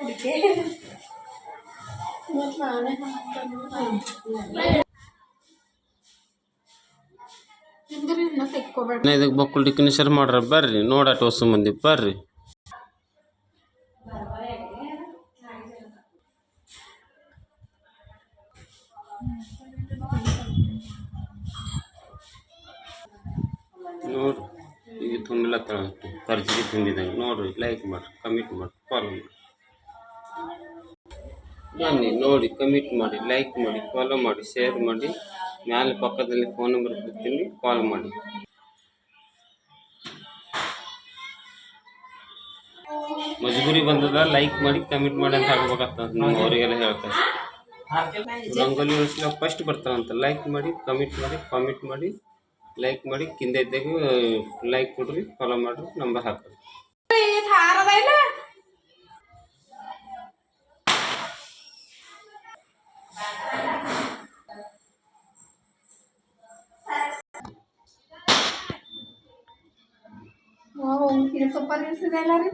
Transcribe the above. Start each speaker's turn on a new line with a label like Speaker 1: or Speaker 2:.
Speaker 1: ಅದಕ್ಕೆ ಮತ್ತು ನಾನೇ ಹಿಂದ್ರಿ ಇನ್ನೂ ತೆಕ್ಕೋಬೇಡ್ರಿ.
Speaker 2: ಇದಕ್ಕೆ ಬಕ್ಕುಲ್ ಡಿಕ್ನಿಷರ್ ಮಾಡ್ರ ಬರ್ರಿ ನೋಡಾಟ ಹೊಸ ಮಂದಿ ಬರ್ರಿ. ನೋಡ್ರಿ ಈಗ ತುಂಬಿಲ್ಲ ಖರ್ಚಿಗೆ ತುಂಬಿದಂಗೆ ನೋಡ್ರಿ. ಲೈಕ್ ಮಾಡಿರಿ, ಕಮೆಂಟ್ ಮಾಡಿ, ಫಾಲೋ ಮಾಡಿ. ಬನ್ನಿ ನೋಡಿ, ಕಮೆಂಟ್ ಮಾಡಿ, ಲೈಕ್ ಮಾಡಿ, ಫಾಲೋ ಮಾಡಿ, ಶೇರ್ ಮಾಡಿ. ಮ್ಯಾಲೆ ಪಕ್ಕದಲ್ಲಿ ಫೋನ್ ನಂಬರ್ ಕೊಡ್ತೀನಿ, ಕಾಲ್ ಮಾಡಿ. ಮಜಬೂರಿ ಬಂದದ ಲೈಕ್ ಮಾಡಿ ಕಮೆಂಟ್ ಮಾಡಿ ಅಂತ ಹಾಕ್ಬೇಕಾಗ್ತದೆ. ನಾವು ಅವರಿಗೆಲ್ಲ ಹೇಳ್ತಾರೆ ರಂಗೋಲಿ ಉಳಿಸ್ಲಾಗ ಫಸ್ಟ್ ಬರ್ತಾವಂತ. ಲೈಕ್ ಮಾಡಿ, ಕಮೆಂಟ್ ಮಾಡಿ, ಕಾಮೆಂಟ್ ಮಾಡಿ, ಲೈಕ್ ಮಾಡಿ, ಕಿಂದ ಇದ್ದಾಗ ಲೈಕ್ ಕೊಡ್ರಿ, ಫಾಲೋ ಮಾಡಿರಿ, ನಂಬರ್ ಹಾಕ್ರಿ.
Speaker 1: ಓ, ಇದು ಸೂಪರ್ ಇರಿಸಿದೆ ಎಲ್ಲ ರೀ.